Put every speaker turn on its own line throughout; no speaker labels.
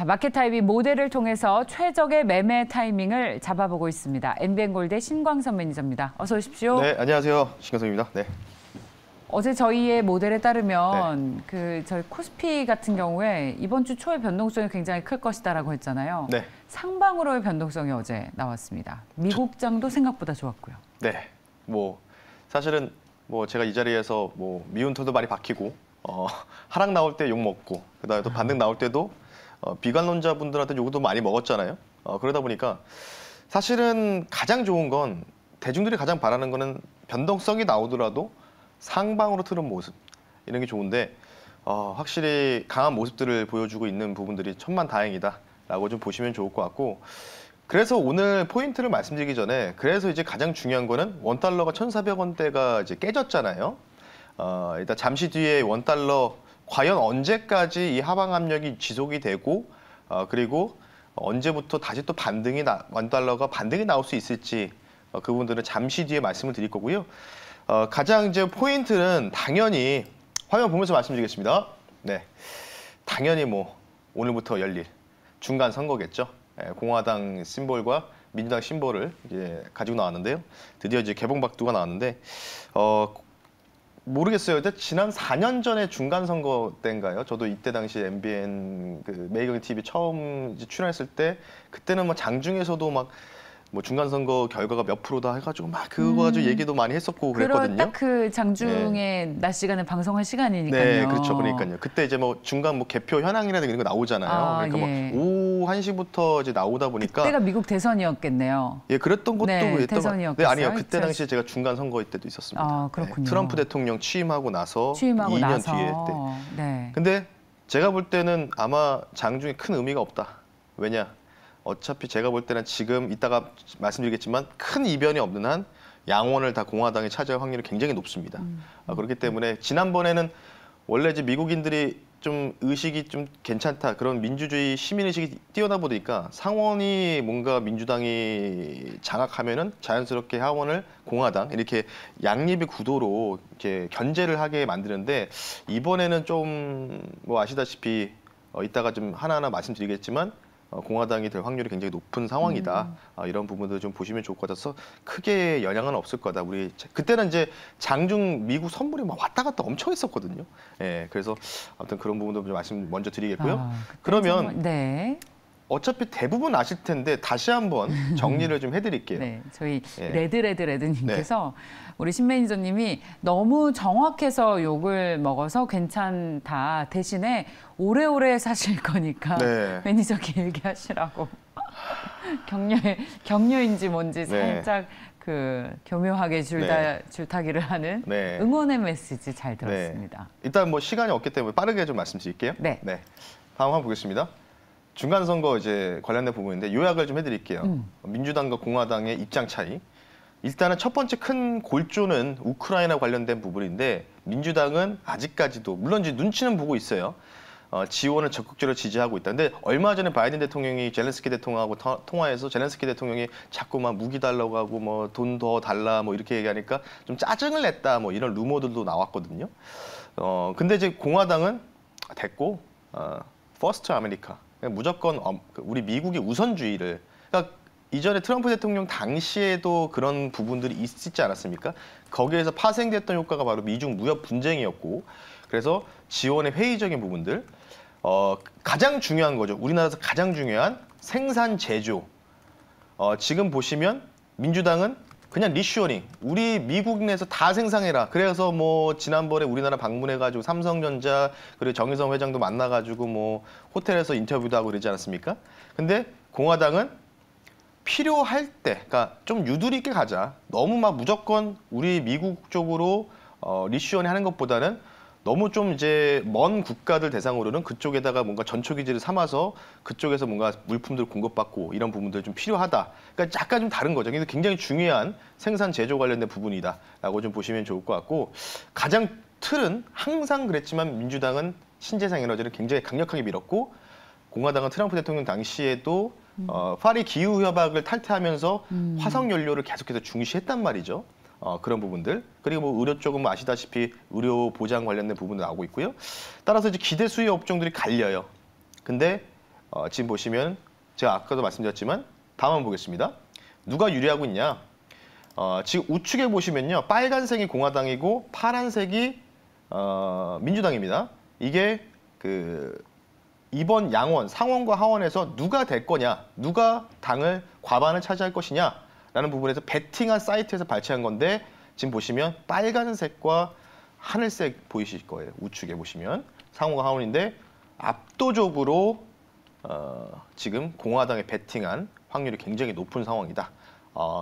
자, 마켓타임이 모델을 통해서 최적의 매매 타이밍을 잡아보고 있습니다. NBN골드의 신광선 매니저입니다. 어서 오십시오.
네, 안녕하세요. 신광선입니다. 네.
어제 저희의 모델에 따르면 저희 코스피 같은 경우에 이번 주 초에 변동성이 굉장히 클 것이다라고 했잖아요.
네.
상방으로의 변동성이 어제 나왔습니다. 미국장도 생각보다 좋았고요.
네. 사실은 제가 이 자리에서 미운 털도 많이 박히고 하락 나올 때 욕 먹고 그다음에 또 반등 나올 때도 비관론자분들한테 욕도 많이 먹었잖아요. 그러다 보니까 사실은 가장 좋은 건 대중들이 가장 바라는 거는 변동성이 나오더라도 상방으로 트는 모습 이런 게 좋은데 확실히 강한 모습들을 보여주고 있는 부분들이 천만다행이다라고 좀 보시면 좋을 것 같고 그래서 오늘 포인트를 말씀드리기 전에 그래서 이제 가장 중요한 거는 원달러가 1,400원대가 이제 깨졌잖아요. 일단 잠시 뒤에 원달러 과연 언제까지 이 하방 압력이 지속이 되고 그리고 언제부터 다시 또 원달러가 반등이 나올 수 있을지 그 부분들은 잠시 뒤에 말씀을 드릴 거고요. 가장 이제 포인트는 당연히 화면 보면서 말씀드리겠습니다. 네, 당연히 오늘부터 열릴 중간 선거겠죠. 공화당 심볼과 민주당 심볼을 이제 가지고 나왔는데요. 드디어 이제 개봉박두가 나왔는데 모르겠어요. 근데 지난 4년 전에 중간 선거 때인가요? 저도 이때 당시 MBN 매경 TV 처음 이제 출연했을 때 그때는 장중에서도 중간 선거 결과가 몇 프로다 해가지고 그거 가지고 얘기도 많이 했었고 그랬거든요.
딱 그 장중에 낮 시간에 방송할 시간이니까요.
네, 그렇죠. 그러니까요. 그때 이제 중간 개표 현황이라든가 이런 거 나오잖아요. 그러니까 오후 1시부터 이제 나오다 보니까
그때가 미국 대선이었겠네요.
예, 그랬던 것도
대선이었겠어요.
네, 아니요. 그때 당시에 제가 중간 선거일 때도 있었습니다.
그렇군요.
트럼프 대통령 취임하고 나서 2년 뒤에 때.
네.
근데 제가 볼 때는 아마 장중에 큰 의미가 없다. 왜냐? 어차피 제가 볼 때는 지금 이따가 말씀드리겠지만 큰 이변이 없는 한 양원을 다 공화당이 차지할 확률이 굉장히 높습니다. 그렇기 때문에 지난번에는 원래 이제 미국인들이 좀 의식이 좀 괜찮다 그런 민주주의 시민의식이 뛰어나 보니까 상원이 뭔가 민주당이 장악하면은 자연스럽게 하원을 공화당 이렇게 양립의 구도로 이렇게 견제를 하게 만드는데 이번에는 좀 아시다시피 이따가 좀 하나하나 말씀드리겠지만 공화당이 될 확률이 굉장히 높은 상황이다. 이런 부분들 좀 보시면 좋을 것 같아서 크게 영향은 없을 거다. 우리 그때는 이제 장중 미국 선물이 왔다 갔다 엄청 했었거든요. 예, 그래서 아무튼 그런 부분도 좀 말씀 먼저 드리겠고요. 그러면 어차피 대부분 아실 텐데 다시 한번 정리를 좀 해드릴게요.
네, 저희 레드님께서 우리 신 매니저님이 너무 정확해서 욕을 먹어서 괜찮다. 대신에 오래오래 사실 거니까 매니저 길게 하시라고 격려인지 뭔지 살짝 교묘하게 줄타기를 하는 응원의 메시지 잘 들었습니다.
일단 시간이 없기 때문에 빠르게 좀 말씀드릴게요. 다음 한번 보겠습니다. 중간 선거 이제 관련된 부분인데 요약을 좀 해드릴게요. 민주당과 공화당의 입장 차이. 일단은 첫 번째 큰 골조는 우크라이나 관련된 부분인데 민주당은 아직까지도 물론 이제 눈치는 보고 있어요. 지원을 적극적으로 지지하고 있다. 근데 얼마 전에 바이든 대통령이 젤렌스키 대통령하고 통화해서 젤렌스키 대통령이 자꾸만 무기 달라고 하고 돈 더 달라 이렇게 얘기하니까 좀 짜증을 냈다 이런 루머들도 나왔거든요. 근데 이제 공화당은 됐고 퍼스트 아메리카 무조건 우리 미국의 우선주의를 그러니까 이전에 트럼프 대통령 당시에도 그런 부분들이 있지 않았습니까? 거기에서 파생됐던 효과가 바로 미중 무역 분쟁이었고 그래서 지원의 회의적인 부분들 가장 중요한 거죠. 우리나라에서 가장 중요한 생산 제조 지금 보시면 민주당은 그냥 리쇼어링 우리 미국 내에서 다 생산해라. 그래서 지난번에 우리나라 방문해가지고 삼성전자 그리고 정의성 회장도 만나가지고 호텔에서 인터뷰도 하고 그러지 않았습니까? 근데 공화당은 필요할 때, 그러니까 좀 유두리 있게 가자. 너무 무조건 우리 미국 쪽으로 리쇼어링 하는 것보다는 너무 좀 이제 먼 국가들 대상으로는 그쪽에다가 뭔가 전초기지를 삼아서 그쪽에서 뭔가 물품들 공급받고 이런 부분들이 좀 필요하다. 그러니까 약간 좀 다른 거죠. 근데 굉장히 중요한 생산 제조 관련된 부분이다라고 좀 보시면 좋을 것 같고 가장 틀은 항상 그랬지만 민주당은 신재생 에너지를 굉장히 강력하게 밀었고 공화당은 트럼프 대통령 당시에도 파리 기후 협약을 탈퇴하면서 화석 연료를 계속해서 중시했단 말이죠. 그런 부분들 그리고 의료 쪽은 아시다시피 의료 보장 관련된 부분도 나오고 있고요. 따라서 이제 기대 수요 업종들이 갈려요. 근데 지금 보시면 제가 아까도 말씀드렸지만 다음 한번 보겠습니다. 누가 유리하고 있냐? 지금 우측에 보시면요. 빨간색이 공화당이고 파란색이 민주당입니다. 이게 이번 양원, 상원과 하원에서 누가 될 거냐, 누가 당을 과반을 차지할 것이냐라는 부분에서 베팅한 사이트에서 발췌한 건데 지금 보시면 빨간색과 하늘색 보이실 거예요. 우측에 보시면 상원과 하원인데 압도적으로 지금 공화당에 베팅한 확률이 굉장히 높은 상황이다.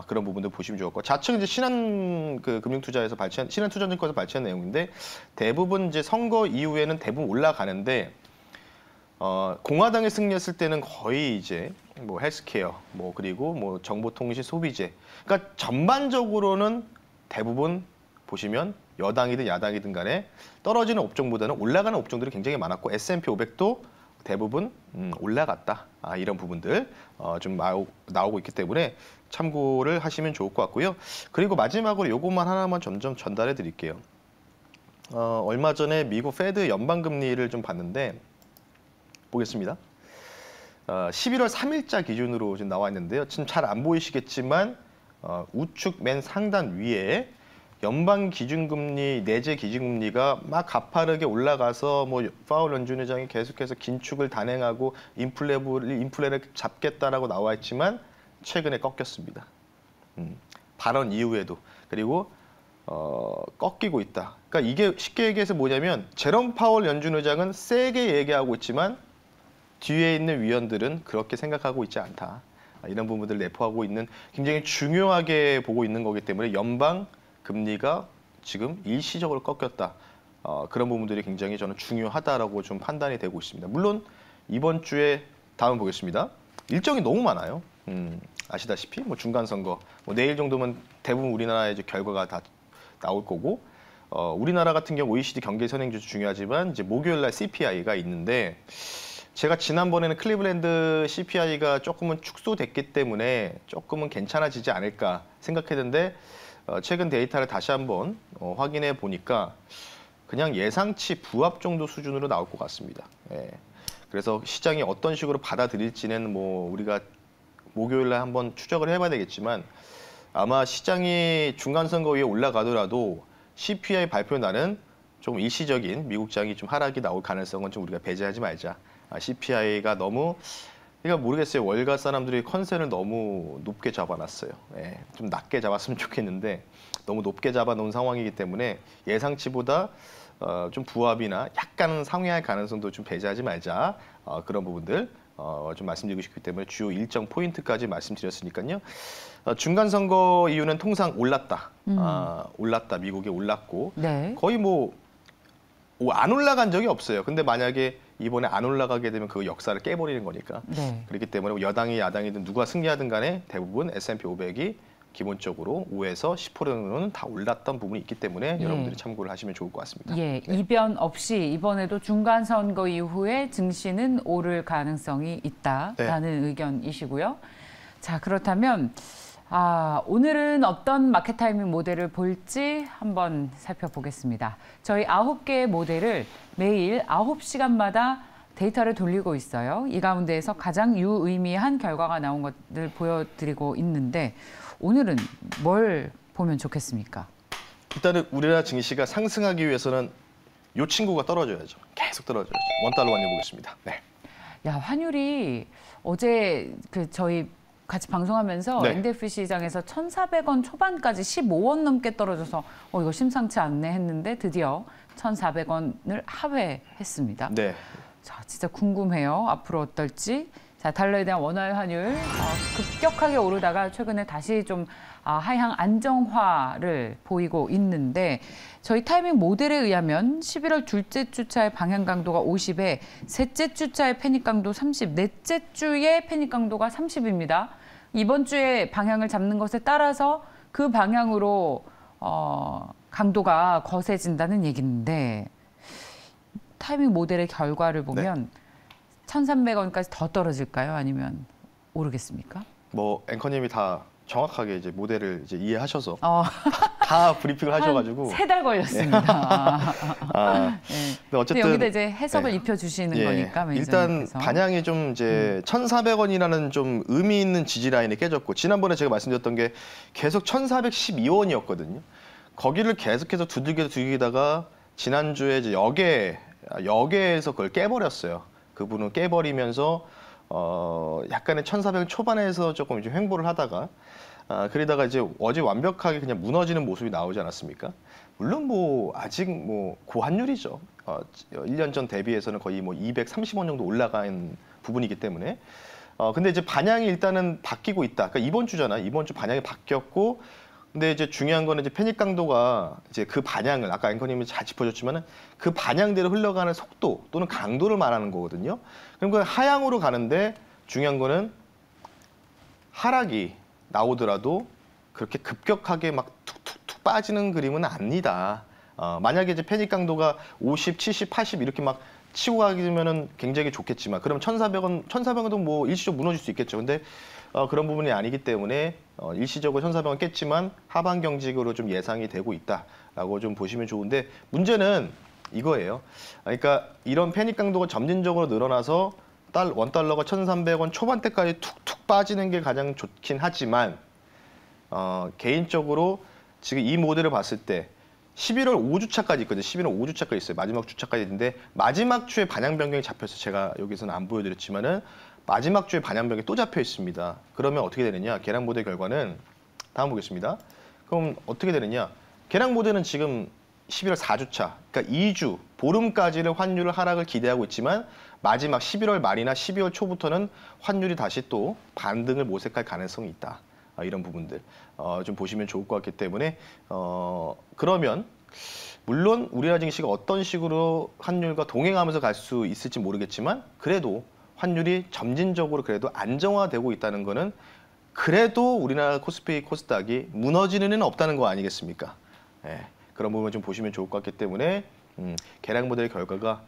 그런 부분도 보시면 좋을 것 같고 좌측은 이제 금융투자에서 발췌한 신한투자증권에서 발췌한 내용인데 대부분 이제 선거 이후에는 대부분 올라가는데 공화당이 승리했을 때는 거의 이제 뭐 헬스케어, 그리고 뭐 정보통신 소비재, 그러니까 전반적으로는 대부분 보시면 여당이든 야당이든 간에 떨어지는 업종보다는 올라가는 업종들이 굉장히 많았고 S&P 500도 대부분 올라갔다. 이런 부분들 좀 나오고 있기 때문에 참고를 하시면 좋을 것 같고요. 그리고 마지막으로 요것만 하나만 점점 전달해 드릴게요. 얼마 전에 미국 페드 연방금리를 좀 봤는데 보겠습니다. 11월 3일자 기준으로 지금 나와 있는데요. 지금 잘 안 보이시겠지만 우측 맨 상단 위에 연방 기준금리, 내재 기준금리가 막 가파르게 올라가서 파월 연준 의장이 계속해서 긴축을 단행하고 인플레를 잡겠다라고 나와 있지만 최근에 꺾였습니다. 발언 이후에도. 그리고 꺾이고 있다. 그러니까 이게 쉽게 얘기해서 뭐냐면 제롬 파월 연준 의장은 세게 얘기하고 있지만 뒤에 있는 위원들은 그렇게 생각하고 있지 않다. 이런 부분들을 내포하고 있는 굉장히 중요하게 보고 있는 거기 때문에 연방 금리가 지금 일시적으로 꺾였다. 그런 부분들이 굉장히 저는 중요하다라고 좀 판단이 되고 있습니다. 물론 이번 주에 다음 보겠습니다. 일정이 너무 많아요. 아시다시피 중간 선거 내일 정도면 대부분 우리나라의 이제 결과가 다 나올 거고 우리나라 같은 경우 OECD 경제 선행지수 중요하지만 이제 목요일 날 CPI가 있는데 제가 지난번에는 클리블랜드 CPI가 조금은 축소됐기 때문에 조금은 괜찮아지지 않을까 생각했는데 최근 데이터를 다시 한번 확인해 보니까 그냥 예상치 부합 정도 수준으로 나올 것 같습니다. 예. 그래서 시장이 어떤 식으로 받아들일지는 우리가 목요일날 한번 추적을 해봐야 되겠지만 아마 시장이 중간선거 위에 올라가더라도 CPI 발표 날은 좀 일시적인 미국장이 좀 하락이 나올 가능성은 좀 우리가 배제하지 말자. CPI가 너무 그러니까 모르겠어요. 월가 사람들이 컨센을 너무 높게 잡아놨어요. 예, 좀 낮게 잡았으면 좋겠는데 너무 높게 잡아놓은 상황이기 때문에 예상치보다 좀 부합이나 약간은 상회할 가능성도 좀 배제하지 말자. 그런 부분들 좀 말씀드리고 싶기 때문에 주요 일정 포인트까지 말씀드렸으니까요. 중간 선거 이유는 통상 올랐다. 올랐다. 미국이 올랐고
네.
거의 안 올라간 적이 없어요. 근데 만약에 이번에 안 올라가게 되면 그 역사를 깨버리는 거니까. 네. 그렇기 때문에 여당이 야당이든 누가 승리하든 간에 대부분 S&P 500이 기본적으로 5에서 10%는 다 올랐던 부분이 있기 때문에 여러분들이 참고를 하시면 좋을 것 같습니다.
예, 네. 이변 없이 이번에도 중간 선거 이후에 증시는 오를 가능성이 있다라는 의견이시고요. 자, 그렇다면 오늘은 어떤 마켓 타이밍 모델을 볼지 한번 살펴보겠습니다. 저희 9개의 모델을 매일 9시간마다 데이터를 돌리고 있어요. 이 가운데에서 가장 유의미한 결과가 나온 것들 보여드리고 있는데 오늘은 뭘 보면 좋겠습니까?
일단은 우리나라 증시가 상승하기 위해서는 이 친구가 떨어져야죠. 계속 떨어져야죠. 원달러 환율 보겠습니다. 네.
야, 환율이 어제 저희 같이 방송하면서 NDF 시장에서 1,400원 초반까지 15원 넘게 떨어져서 이거 심상치 않네 했는데 드디어 1,400원을 하회했습니다. 네. 자, 진짜 궁금해요. 앞으로 어떨지. 자, 달러에 대한 원화의 환율 급격하게 오르다가 최근에 다시 좀 하향 안정화를 보이고 있는데 저희 타이밍 모델에 의하면 11월 둘째 주차의 방향 강도가 50에 셋째 주차의 패닉 강도 30, 넷째 주의 패닉 강도가 30입니다. 이번 주에 방향을 잡는 것에 따라서 그 방향으로 강도가 거세진다는 얘기인데 타이밍 모델의 결과를 보면 1,300원까지 더 떨어질까요? 아니면 오르겠습니까?
앵커님이 다 정확하게 이제 모델을 이제 이해하셔서 다 브리핑을 하셔가지고
3달 걸렸습니다. 네. 근데 어쨌든 여기다 이제 해석을 입혀주시는 거니까
일단 반향이 좀 이제 1,400원이라는 좀 의미 있는 지지 라인이 깨졌고 지난번에 제가 말씀드렸던 게 계속 1,412원이었거든요. 거기를 계속해서 두들기다가 지난주에 이제 역에서 그걸 깨버렸어요. 그분은 깨버리면서 약간의 1,400원 초반에서 조금 이제 횡보를 하다가 그러다가 이제 어제 완벽하게 그냥 무너지는 모습이 나오지 않았습니까? 물론 뭐 아직 뭐 고환율이죠. 1년 전 대비해서는 거의 뭐 230원 정도 올라간 부분이기 때문에 근데 이제 반향이 일단은 바뀌고 있다. 그러니까 이번 주잖아. 이번 주 반향이 바뀌었고 근데 이제 중요한 거는 이제 패닉 강도가 이제 그 반향을 아까 앵커님이 잘 짚어줬지만은 그 반향대로 흘러가는 속도 또는 강도를 말하는 거거든요. 그럼 그 하향으로 가는데 중요한 거는 하락이 나오더라도 그렇게 급격하게 막 툭툭툭 빠지는 그림은 아니다. 만약에 이제 패닉 강도가 50, 70, 80 이렇게 막 치고 가기면은 굉장히 좋겠지만 그럼 1,400원도 뭐 일시적으로 무너질 수 있겠죠. 근데 그런 부분이 아니기 때문에 일시적으로 1,400원 깼지만 하반 경직으로 좀 예상이 되고 있다라고 좀 보시면 좋은데 문제는 이거예요. 그러니까 이런 패닉 강도가 점진적으로 늘어나서 원달러가 1,300원 초반대까지 툭툭 빠지는 게 가장 좋긴 하지만 개인적으로 지금 이 모델을 봤을 때 11월 5주차까지 있거든요. 11월 5주차까지 있어요. 마지막 주차까지 있는데 마지막 주에 반향 변경이 잡혀서 제가 여기서는 안 보여드렸지만은 마지막 주에 반향 변경이 또 잡혀 있습니다. 그러면 어떻게 되느냐? 계량 모델 결과는 다음 보겠습니다. 그럼 어떻게 되느냐? 계량 모델은 지금 11월 4주차, 그러니까 2주, 보름까지는 환율을 하락을 기대하고 있지만 마지막 11월 말이나 12월 초부터는 환율이 다시 또 반등을 모색할 가능성이 있다. 이런 부분들 좀 보시면 좋을 것 같기 때문에 그러면 물론 우리나라 증시가 어떤 식으로 환율과 동행하면서 갈 수 있을지 모르겠지만 그래도 환율이 점진적으로 그래도 안정화되고 있다는 거는 그래도 우리나라 코스피 코스닥이 무너지는 애는 없다는 거 아니겠습니까? 예, 그런 부분 좀 보시면 좋을 것 같기 때문에 계량 모델 결과가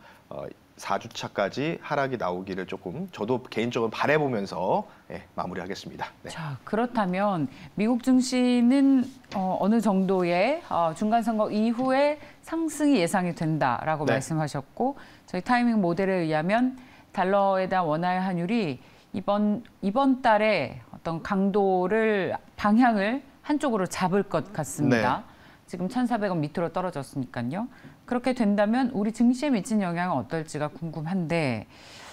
4주차까지 하락이 나오기를 조금 저도 개인적으로 바라보면서 마무리하겠습니다. 네.
자, 그렇다면 미국 증시는 어느 정도의 중간선거 이후에 상승이 예상이 된다라고 말씀하셨고 저희 타이밍 모델에 의하면 달러에 대한 원화의 환율이 이번 달에 어떤 강도를 방향을 한쪽으로 잡을 것 같습니다. 네. 지금 1,400원 밑으로 떨어졌으니까요. 그렇게 된다면 우리 증시에 미친 영향은 어떨지가 궁금한데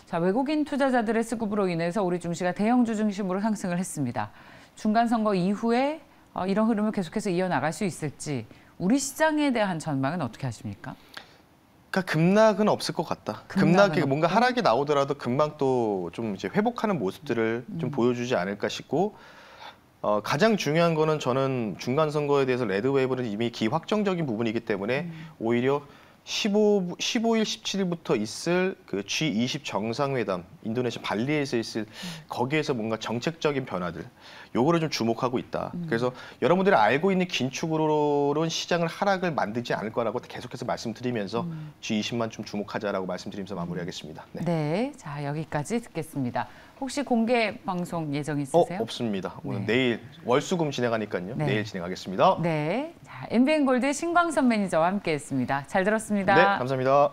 자, 외국인 투자자들의 수급으로 인해서 우리 증시가 대형주 중심으로 상승을 했습니다. 중간선거 이후에 이런 흐름을 계속해서 이어나갈 수 있을지 우리 시장에 대한 전망은 어떻게 하십니까?
그러니까 급락은 없을 것 같다. 급락이 뭔가 하락이 나오더라도 금방 또 좀 이제 회복하는 모습들을 좀 보여주지 않을까 싶고 가장 중요한 거는 저는 중간 선거에 대해서 레드웨이브는 이미 기확정적인 부분이기 때문에 오히려 15일, 17일부터 있을 그 G20 정상회담, 인도네시아 발리에서 있을 거기에서 뭔가 정책적인 변화들, 요거를 좀 주목하고 있다. 그래서 여러분들이 알고 있는 긴축으로는 시장을 하락을 만들지 않을 거라고 계속해서 말씀드리면서 G20만 좀 주목하자라고 말씀드리면서 마무리하겠습니다.
네. 네, 자 여기까지 듣겠습니다. 혹시 공개 방송 예정 있으세요?
없습니다. 오늘 내일 월수금 진행하니까요. 내일 진행하겠습니다.
네, 자 MBN골드 신광선 매니저와 함께했습니다. 잘 들었습니다.
네, 감사합니다.